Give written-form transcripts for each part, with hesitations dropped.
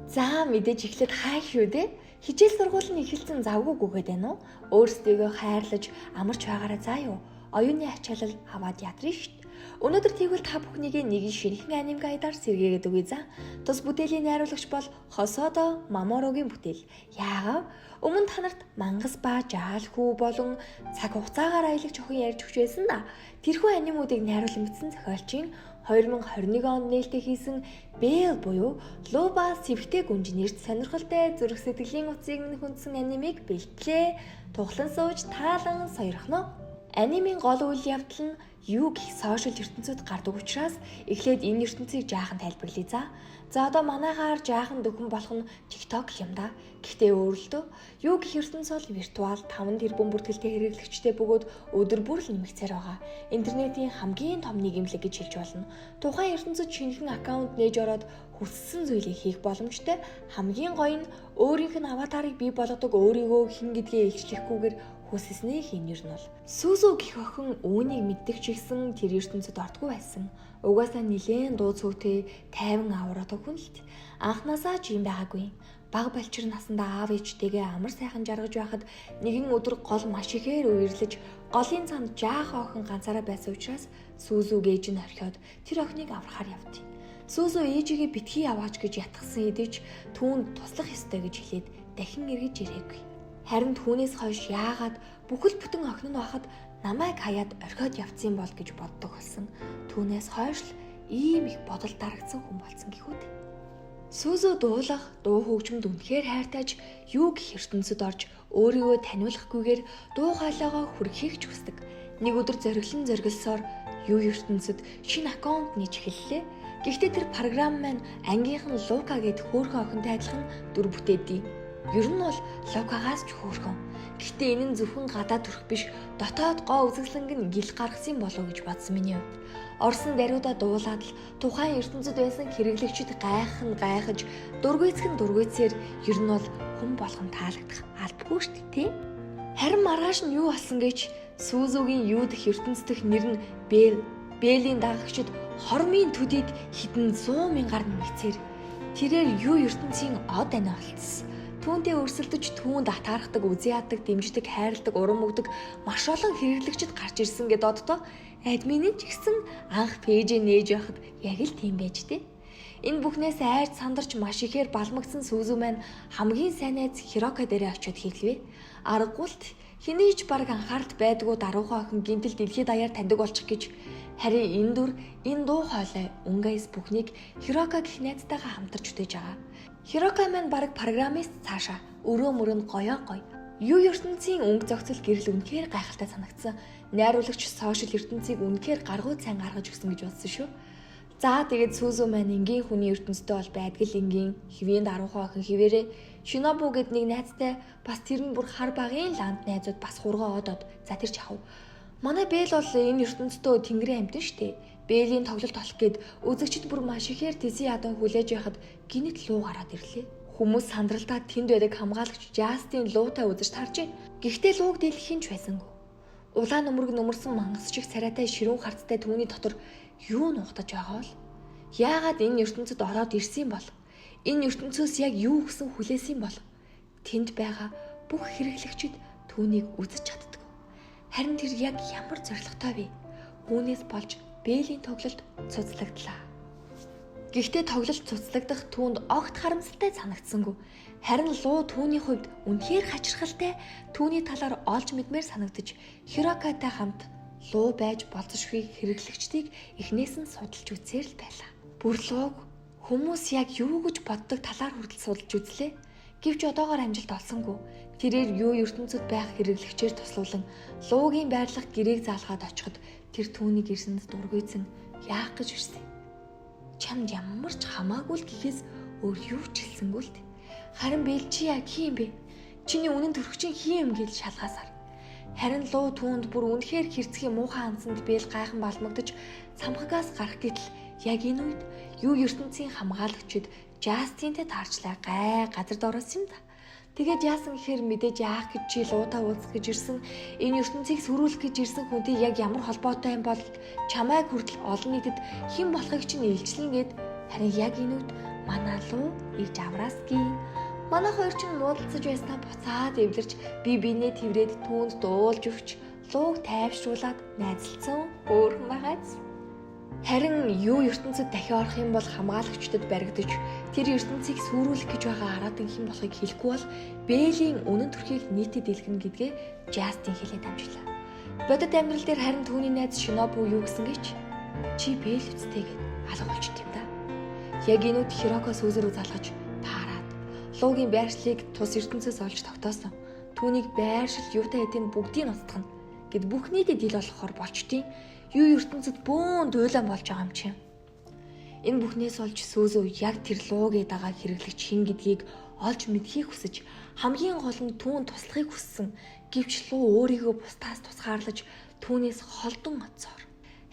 За мэдээж эхлээд хай шүү дээ. Хичээл сургууль нь эхэлсэн завгүй гүгээд байна уу? Өөрсдийгөө хайрлаж амарч байгаараа заа юу. Оюуны ачаалал аваад ядраа шít. Өнөөдөр тэгвэл та бүхнийг нэгэн шинэхэн аниме гайдаар сэргээгээд өгье за. Тус бүтээлийн найруулагч бол Хосодо Маморогийн бүтээл. Яагаад? Өмнө та нарт мангас ба жаалхүү болон цаг хугацаагаар аялагч охин ярьж өгч байсан да. Тэрхүү анимуудыг найруулан бичсэн зохиолчийн 2021 онд нээлттэй хийсэн Bell буюу Loba Сэвхтэй гүнж нэрт сонирхолтой зүрх сэтгэлийн утсыг минь хүндсэн анимыг бэлтлээ. Тухлан сууж таалан сойрхно. Анимын гол үйл явдал нь юу гэх сошиал ертөнцид гардаг учраас эхлээд энэ ертөнцийг жаахан тайлбарлая за. За одоо манайхаар жаахан дөхөн болох нь TikTok юм да. Гэхдээ өөрөлдөө юу гэх ертөнц бол виртуал 5 тэрбум бүртгэлтэй хэрэглэгчтэй бөгөөд өдөр бүр л нэмэгцээр байгаа. Интернетийн хамгийн том нийгэмлэг гэж хэлж болно. Тухайн ертөнцид шинэхэн аккаунт нээж ороод хүссэн зүйлийг хийх боломжтой. Хамгийн гоё нь өөрийнх нь аватарыг бий болгодог өөрийгөө хэн гэдгээ илчлэхгүйгээр хүсснээ хийн юм бол Сүзү гэх охин үүнийг мэддэг ч гэсэн тэр ертөнцид ортгүй байсан. Угаасаа нилээн дуу цөвтэй тайван авраадаг хүн л анхнаасаа ч юм байгаагүй. Бага балчир насандаа аав ээжтэйгээ амар сайхан жаргаж байхад нэгэн өдөр гол маш ихээр үерлэж голын цанд жаахан охин ганцаараа байсан учраас Сүзүг ээж нь орхиод тэр охиныг аврахаар явдیں۔ Сүзү ээжигээ битгий яваач гэж ятгсан хэдий ч түүнд туслах ёстой гэж хэлээд дахин эргэж ирээгүй. Харин түүнээс хойш яагаад бүхэл бүтэн охин нь байхад намайг хаяад орхиод явцсан бол гэж боддог болсон. Түүнээс хойш л ийм их бодол дарагдсан хүн болсон гэхүү дээ. Сүзү дуулах, дуу хөгжмөд үнэхээр хайртайж юу гэх ертөнцид орж өөрийгөө таниулахгүйгээр дуу хоолойгоо хүргэхийг ч хүсдэг. Нэг өдөр зориглосоор юу ертөнцид шинэ аккаунт нээж эхэллээ. Гэхдээ тэр програм маань ангийнхан Лука гэд хөөрхөн охинтой адилхан дүр бүтээдэг. Ер нь бол Лукагаас ч хөөрхөн. Гэхдээ энэ нь зөвхөн гадаад төрх биш, дотоод гоо үзэсгэлэнг нь гил гаргасан болов гэж бодсон миний хувьд. Орсон даруйдаа дуулаад л тухайн ертөнцид байсан хэрэглэгчид гайхаж, дургүйцээр ер нь бол хүн болгон таалагдах албагүй шүү дээ, тий? Харин маргааш нь юу болсон гэж Сүзүгийн юу дэх ертөнц дэх нэр нь Беллийн дагагчид хормын төдийд хэдэн 100 мянгаар нэмэгцээр тэрээр юу ертөнцийн од ани болцсон. Түүнтэй өрсөлдөж түүнд атаархдаг, үзий яддаг, дэмждэг, хайрладаг, урам өгдөг маш олон хэрэглэгчид гарч ирсэн гэд оддоо админ нь ч гэсэн анх пэйжээ нээж явахад яг л тийм байж тээ. Энэ бүхнээс айж сандарч маш ихээр балмагсан Сүзү маань хамгийн сайн найз Хирока дээрээ очиод хэлвэ. Аргагүй л хинээч баг анхааралд байдгүй даруухан охин гинтэл дэлхийд даяар таньдаг болчих гэж. Харин энэ дуу хоолой Унгайс бүхнийг Хирока гэх найзтайгаа хамтарч үтээж байгаа. Хирока маань баг программист цаашаа өрөө мөрөнд гоё. Юу ертөнцийн өнгө зохицол гэрэл үнэхээр гайхалтай санагдсан. Найруулагч сошиал ертөнцийг үнэхээр гаргуу цайн гаргаж өгсөн гэж бодсон шүү. За тэгээд Сүзү маань энгийн хүний ертөнцтэй бол байдгал энгийн хэвийн даруухан охин хിവэрэ Шинобу гэд нэг найзтай бас тэр нь бүр хар багын ланд найзууд бас хургаа одоод за тэр ч яхав. Манай Бэл бол энэ ертөнцтэй тэнгэрийн амьтан штэ. Бэлийн тоглолт болох гээд үзэгчд бүр маш ихээр тэсийн ядан хүлээж байхад гинэт луу гараад ирлээ. Хүмүүс сандралтаа тэнд байдаг хамгаалагч Жастин луутай үзэж тарж байна. Гэхдээ лууг дэлгэхийн ч байсангүй. Улаан нөмөрсөн мангас шиг царайтай ширүүн харцтай түүний дотор юу нухтаж байгаа бол? Яагаад энэ ертөнцид ороод ирсэн бол? Энэ ертөнцөөс яг юу өгсөн хүлээсэн бол? Тэнд байгаа бүх хэрэглэгчид түүнийг үзэж чаддаг. Харин тэр яг ямар зоригтой вэ? Үүнээс болж Бэлийн тоглолт цуцлагдлаа. Гэхдээ тоглолт цуцлагдах түүнд огт харамсалтай санагдсангүй. Харин луу түүний хувьд үнэхээр хачирхалтай түүний талаар олж мэдмээр санагдаж Хирокатай хамт луу байж болцошгүй хэрэглэгчдийг эхнээс нь судалж үзээр л байлаа. Бүр лууг хүмүүс яг юу гэж боддог талаар хүртэл судалж үзлээ. Гэвч одоогоор амжилт олсонгүй. Тэрээр юу ертөнцид байх хэрэглэгчээр туслуулан луугийн байрлах гэрээг заалгаад очиход тэр түүнийг ирсэнд дургүйцэн яах гэж ирсэн. Чамд ямар ч хамаагүй л гэхээс өөр юу ч хэлсэнгүй л. Харин Бэл чи яг хин бэ? Чиний үнэн төрөгчин хин юм гэж шалгаасаар. Харин луу түүнд бүр үнэхээр хэрцгий муухай хандсанд Бэл гайхан балмагдаж самхагаас гарах гэтэл яг энэ үед юу ертөнцийн хамгаалагчид Жастинтэй таарчлаа газар дороос юм да. Тэгээд яасан гэхээр мэдээж яах гэж чи луутай уулзах гэж ирсэн энэ ертөнцийг сүрүүлэх гэж ирсэн хүнтэй яг ямар холбоотой юм бол чамайг хүртэл олон нийтэд хэн болохыг чинь илчлэн гээд харин яг энэ үед Манай луу ирж аврааски. Манай хоёр ч муудалцаж байснаа буцаад эвлэрч би бинээ тэврээд түүнд дуулж өгч лууг тайвшруулад найзалцсан хөөрхөн байгааз. Харин юу ертөнцид дахин орох юм бол хамгаалагчдад баригдаж тэр ертөнцийг сүрүүлэх гэж байгаа араад хэн болохыг хэлэхгүй бол Бэлийн үнэн төрхийг нийтэд дэлгэнэ гэдгээ Жастин хэлээд амжлаа. Бодит амьдрал дээр харин түүний найз Шинобу юу гэсэн гэж чи Бэл үстэй гэд алга болчт юм да. Яг энэ үед Хироко сүүзрүү залгаж таарад луугийн байршлыг тус ертөнцөөс олж тогтоосон. Түүнийг байршил юутай хэдийн бүгдийг устгана гэд бүх нийтэд ил болохоор болчтیں۔ Юу ертөнцид бөөн дуйлан болж байгаа юм чинь. Энэ бүхнээс олж сүүзөө яг тэр луугийн дагаа хэрэглэгч хин гэдгийг олж мэдхийг хүсэж хамгийн гол нь түүн туслахыг хүссэн. Гэвч луу өөрийгөө бусдаас тусгаарлаж түүнээс холдон оцсоор.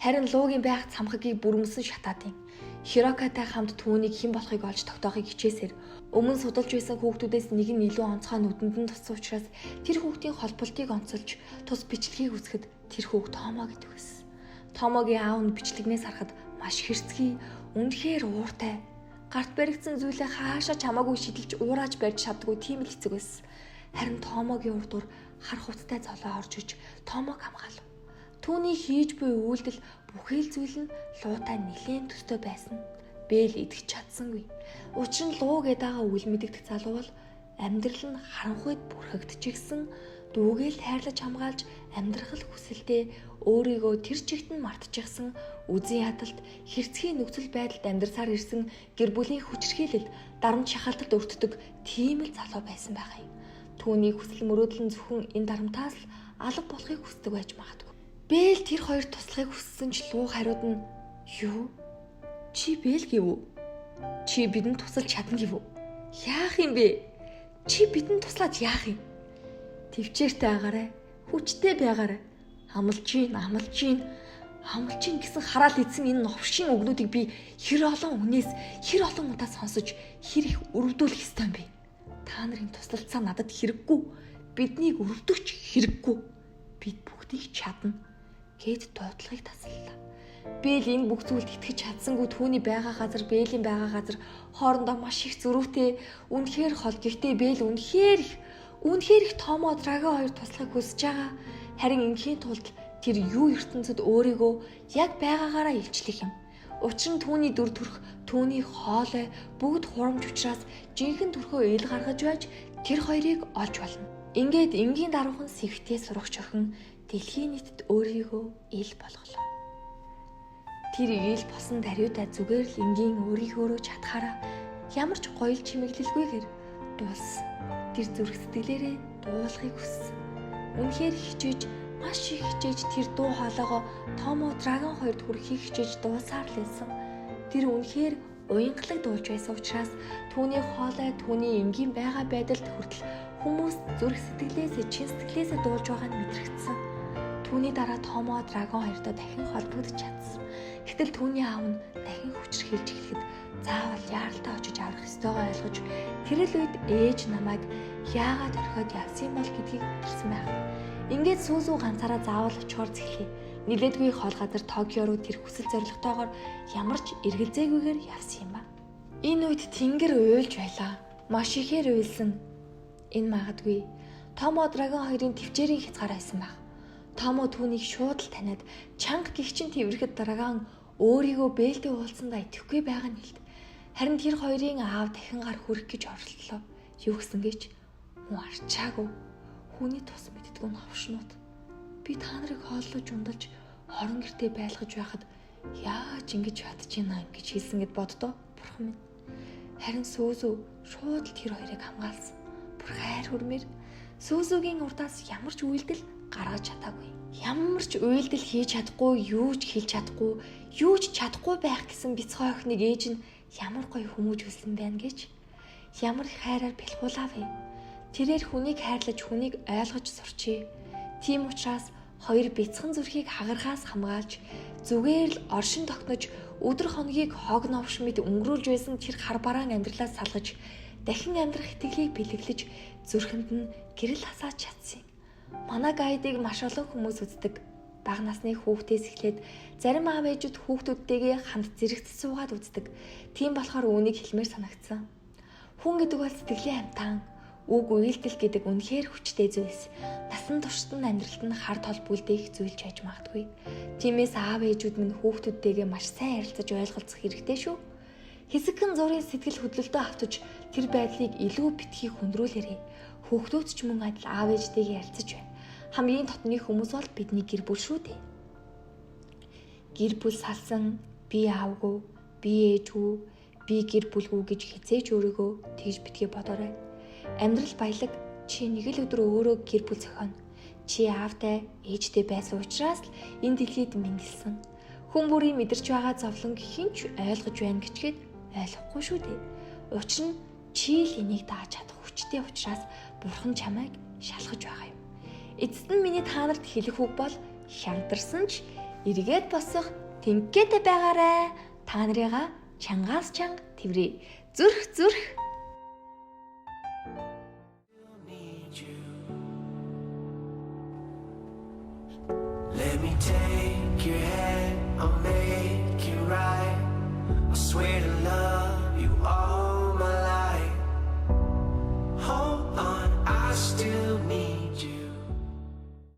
Харин луугийн байх цамхагийг бүрмсэн шатаадын. Хирокотой хамт түүнийг хэн болохыг олж тогтоохыг хичээсээр өмнө судалж байсан хүүхдүүдээс нэг нь илүү онцгой нүдэнд нь туссан учраас тэр хүүхдийн холболтыг онцолж тус бичлэгийг үсгэд тэр хүүхд Томо гэдэг байсан. Томогийн аав нь бичлэгнээс харахад маш хэрцгий, үнэхээр ууртай. Гарт баригдсан зүйлээ хаашаа ч хамаагүй шидэлж уураж барьж чаддгүй тийм л хэцэг байсан. Харин Томогийн урдуур хар хувцтай золоо орж иж Томог хамгаалав. Түүний хийж буй үйлдэл бүхэл зүйл нь луутай нэлээд төстэй байсан. Бэл идэх чадсангүй. Учир нь луу гэдэг үйл мэдэгдэх залуу бол амьдрал нь харанхуйд бүрхэгдчихсэн дүүгээл хайрлаж хамгаалж амьдрах хүсэлдээ өөрийгөө тэр чигт нь мартчихсан үзэн ядалт хэрцгий нөхцөл байдалд амьдарсаар ирсэн гэр бүлийн хүчирхийлэл дарамт шахалтад өртдөг тийм л залуу байсан байх юм. Түүний хүсэл мөрөөдөл нь зөвхөн энэ дарамтаас л алга болохыг хүсдэг байж магадгүй. Бэл тэр хоёр туслахыг хүссэн ч луу хариуд нь юу? Чи Бэл гэв үү? Чи бидэнд тусалж чадна гэв үү? Яах юм бэ? Чи бидэнд туслаад яах юм? Төвчээртэй агаарай. Хүчтэй байгаарай. Амлж гин гэсэн хараал эзэн энэ новшийн өгнүүдийг би хэр олон хүнээс хэр олон удаа сонсож хэр их өрөвдүүлэх ёстой юм бэ? Та нарын туслалцаа надад хэрэггүй. Биднийг өрөвдөгч хэрэггүй. Бид бүгдийг чадна гэд дуудлагыг таслалаа. Бэл энэ бүх зүйлд итгэж чадсангүй түүний байгаа газар Бэлийн байгаа газар хоорондоо маш их зөрүүтэй үнэхээр хол. Гэхдээ Бэл үнэхээр их Томо Драгон хоёр туслахыг хүсэж байгаа. Харин инхийн тулд тэр юу ертөнцид өөрийгөө яг байгаагаараа илчлэх юм. Учир нь түүний дүр төрх, түүний хоолой бүгд хурамч учраас жинхэнэ төрхөө ил гаргаж байж тэр хоёрыг олж болно. Ингээд энгийн даруухан сэвтээ сурагч охин дэлхийн нийтэд өөрийгөө ил болголоо. Тэр ил босон даруйдаа зүгээр л энгийн өөрийгөө чадхаараа ямар ч гоёл чимэглэлгүйгээр дууссан. Тэр зүрх сэтгэлээрээ дуулахыг хүссэн. Үнэхээр маш их хичээж тэр дуу хоолойгоо Томо Драгон хоёрд хүрэхийг хичээж дуусаар л байсан. Тэр үнэхээр уянгалаг дуулж байсан учраас түүний хоолой түүний энгийн байгаа байдалд хүртэл хүмүүс зүрх сэтгэлээсээ чин сэтгэлээсээ дуулж байгааг нь мэдрэгдсэн. Түүний дараа Томо Драгон хоёртой дахин холбогдож чадсан. Гэтэл түүний аав нь дахин хүчрхийлж эхлэхэд заавал яаралтай очиж аврах ёстойгоо ойлгож тэр л үед ээж намайг яагаад орхиод явсан бол гэдгийг хэлсэн байх. Ингээд сүүсүү ганцаараа заавал очихоор зэхлээ. Нилээдгүй хол газар Токио руу тэр хүсэл зоригтойгоор ямар ч эргэлзээгүйгээр явсан юм ба. Энэ үед тэнгэр уйлж байлаа. Маш ихээр уйлсан. Энэ магадгүй Томо Драгон хоёрын төвчээрийн хязгаар байсан баг. Томо түүнийг шууд л таниад чанга гихчин тэрхэд Драгон өөрийгөө Бэлтэй уулзсандаа итгэхгүй байгаа нь хэлд. Харин тэр хоёрын аав дахин гар хүрэх гэж оролдлоо. Юу гэсэн гэж муу арчаагүй. Хүний тус мэддэггүй новшнууд. Би та нарыг хооллож ундалж хорон гэртээ байлгаж байхад яаж ингэж чадчихна гэж хэлсэн гэд боддоо бурхан минь. Харин Сүүзүү шууд л тэр хоёрыг хамгаалсан. Бүр хайр хүрмээр Сүүзүүгийн урдаас ямар ч үйлдэл гаргаж чадаагүй. Ямар ч үйлдэл хийж чадахгүй, юу ч хэлж чадахгүй, юу ч чадахгүй байх гэсэн бяцхан охиныг ээж нь ямар гоё хүмүүжүүлсэн байна гэж ямар их хайраар бэлгуулаа вэ? Тэрээр хүнийг хайрлаж хүнийг ойлгож сурчээ. Тийм учраас хоёр бяцхан зүрхийг хагаргаас хамгаалж зүгээр л оршин тогтнож өдөр хоногийг хог новш мэд өнгөрүүлж байсан тэр хар бараан амьдралаас салгаж дахин амьдрах итгэлийг бэлэглэж зүрхэнд нь гэрэл хасааж чадсан. Манай гайдыг маш олон хүмүүс үздэг. бага насны хүүхдээс эхлээд зарим аав ээжүүд хүүхдүүдтэйгээ хамт зэрэгцэж суугаад үздэг. Тийм болохоор үүнийг хэлмээр санагдсан. Хүн гэдэг бол сэтгэлийн амтан. Үг үйлдэл гэдэг үнэхээр хүчтэй зүйлс. Насан туршид нь амьдралд нь хар тол бүлдээх зүйлж байж магадгүй. Тиймээс аав ээжүүд минь хүүхдүүдтэйгээ маш сайн ярилцаж ойлголцох хэрэгтэй шүү. Хэсэгхэн зургийн сэтгэл хөдлөлтөө автаж тэр байдлыг илүү битгий хүндрүүлээрэй. Хүүхдүүд ч мөн адил аав ээжтэйгээ ярилцаж байна. Хамгийн дотны хүмүүс бол бидний гэр бүл шүү дээ. Гэр бүл салсан би аавгүй, би ээжгүй, би гэр бүлгүй гэж хизээж өөрийгөө тэгж битгий бодоорой. Амьдрал баялаг, чи нэг л өдөр өөрөө гэр бүл зохионо. Чи аавтай, ээжтэй байсан учраас л энэ дэлхийд мэндэлсэн. Хүн бүрийн мэдэрч байгаа зовлон хинч ойлгож байна гэчгээд ойлгохгүй шүү дээ. Учир нь чи л энийг дааж чадах хүчтэй учраас бурхан чамайг шалгаж байгаа юм. Эцэст нь миний та нарт хэлэх үг бол шантарсан ч эргээд босох тэнхгээтэй байгаарай. Та нарыгаа чангаас чанга тэврээ. Зүрх. Let me take your hand.